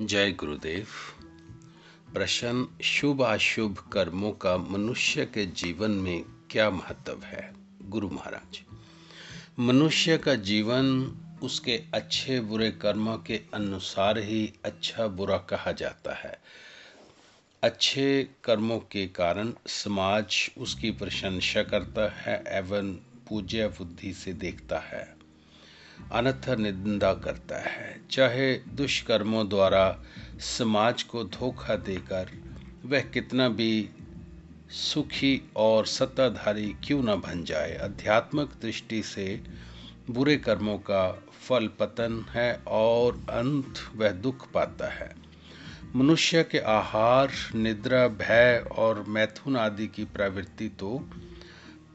जय गुरुदेव। प्रश्न, शुभ अशुभ कर्मों का मनुष्य के जीवन में क्या महत्व है? गुरु महाराज, मनुष्य का जीवन उसके अच्छे बुरे कर्मों के अनुसार ही अच्छा बुरा कहा जाता है। अच्छे कर्मों के कारण समाज उसकी प्रशंसा करता है एवं पूज्य बुद्धि से देखता है, अन्यथा निंदा करता है। चाहे दुष्कर्मों द्वारा समाज को धोखा देकर वह कितना भी सुखी और सत्ताधारी क्यों न बन जाए, आध्यात्मिक दृष्टि से बुरे कर्मों का फल पतन है और अंत वह दुख पाता है। मनुष्य के आहार, निद्रा, भय और मैथुन आदि की प्रवृत्ति तो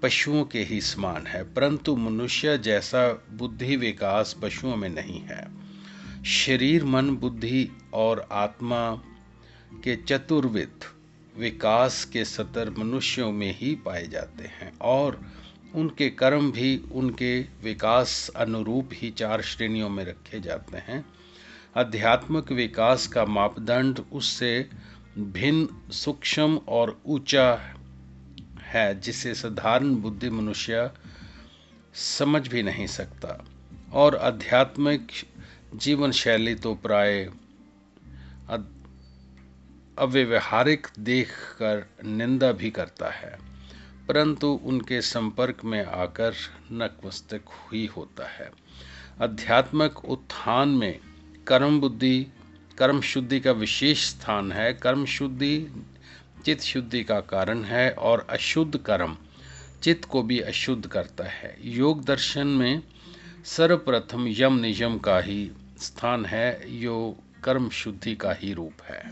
पशुओं के ही समान है, परंतु मनुष्य जैसा बुद्धि विकास पशुओं में नहीं है। शरीर, मन, बुद्धि और आत्मा के चतुर्विध विकास के स्तर मनुष्यों में ही पाए जाते हैं और उनके कर्म भी उनके विकास अनुरूप ही 4 श्रेणियों में रखे जाते हैं। आध्यात्मिक विकास का मापदंड उससे भिन्न, सूक्ष्म और ऊंचा है, जिसे साधारण बुद्धि मनुष्य समझ भी नहीं सकता। और आध्यात्मिक जीवन शैली तो प्राय अव्यवहारिक देखकर निंदा भी करता है, परंतु उनके संपर्क में आकर नतमस्तक ही होता है। आध्यात्मिक उत्थान में कर्म शुद्धि का विशेष स्थान है। कर्म शुद्धि चित्त शुद्धि का कारण है और अशुद्ध कर्म चित्त को भी अशुद्ध करता है। योग दर्शन में सर्वप्रथम यम नियम का ही स्थान है, जो कर्म शुद्धि का ही रूप है।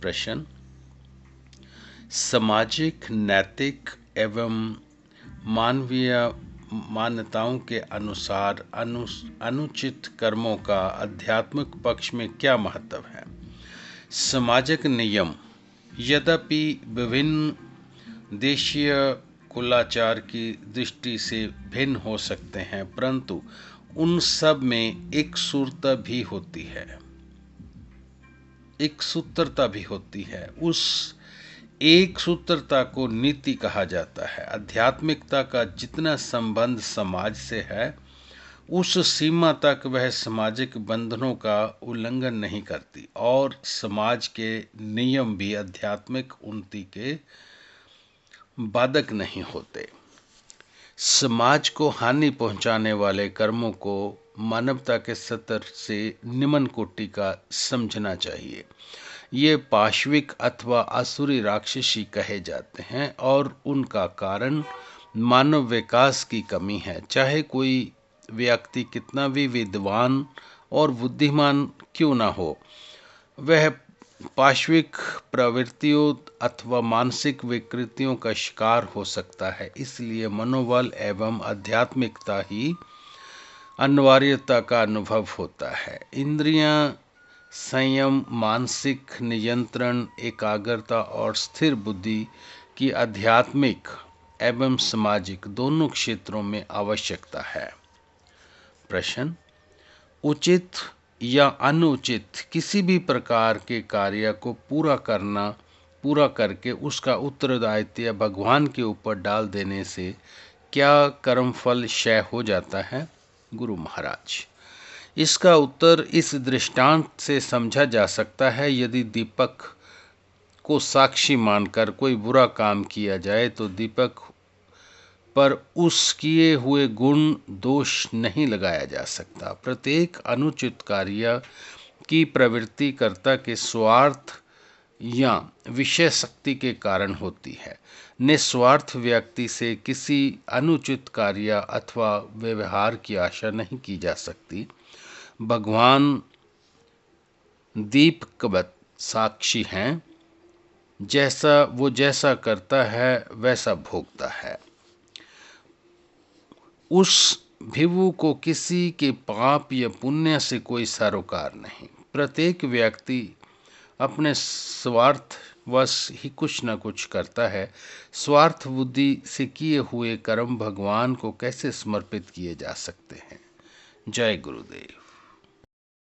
प्रश्न, सामाजिक, नैतिक एवं मानवीय मान्यताओं के अनुसार अनुचित कर्मों का आध्यात्मिक पक्ष में क्या महत्व है? सामाजिक नियम यद्यपि विभिन्न देशीय कुलाचार की दृष्टि से भिन्न हो सकते हैं, परंतु उन सब में एक सूत्रता भी होती है। उस एक सूत्रता को नीति कहा जाता है। आध्यात्मिकता का जितना संबंध समाज से है, उस सीमा तक वह सामाजिक बंधनों का उल्लंघन नहीं करती और समाज के नियम भी आध्यात्मिक उन्नति के बाधक नहीं होते। समाज को हानि पहुंचाने वाले कर्मों को मानवता के स्तर से निम्न कोटि का समझना चाहिए। ये पाशविक अथवा आसुरी राक्षसी कहे जाते हैं और उनका कारण मानव विकास की कमी है। चाहे कोई व्यक्ति कितना भी विद्वान और बुद्धिमान क्यों ना हो, वह पाशविक प्रवृत्तियों अथवा मानसिक विकृतियों का शिकार हो सकता है। इसलिए मनोबल एवं आध्यात्मिकता ही अनिवार्यता का अनुभव होता है। इंद्रियां, संयम, मानसिक नियंत्रण, एकाग्रता और स्थिर बुद्धि की आध्यात्मिक एवं सामाजिक दोनों क्षेत्रों में आवश्यकता है। प्रश्न, उचित या अनुचित किसी भी प्रकार के कार्य को पूरा करके उसका उत्तरदायित्व भगवान के ऊपर डाल देने से क्या कर्मफल क्षय हो जाता है? गुरु महाराज, इसका उत्तर इस दृष्टांत से समझा जा सकता है। यदि दीपक को साक्षी मानकर कोई बुरा काम किया जाए तो दीपक पर उस किए हुए गुण दोष नहीं लगाया जा सकता। प्रत्येक अनुचित कार्य की प्रवृत्ति कर्ता के स्वार्थ या विषय शक्ति के कारण होती है। निस्वार्थ व्यक्ति से किसी अनुचित कार्य अथवा व्यवहार की आशा नहीं की जा सकती। भगवान दीपकवत साक्षी हैं, जैसा करता है वैसा भोगता है। उस भिक्षु को किसी के पाप या पुण्य से कोई सरोकार नहीं। प्रत्येक व्यक्ति अपने स्वार्थवश ही कुछ न कुछ करता है। स्वार्थ बुद्धि से किए हुए कर्म भगवान को कैसे समर्पित किए जा सकते हैं? जय गुरुदेव।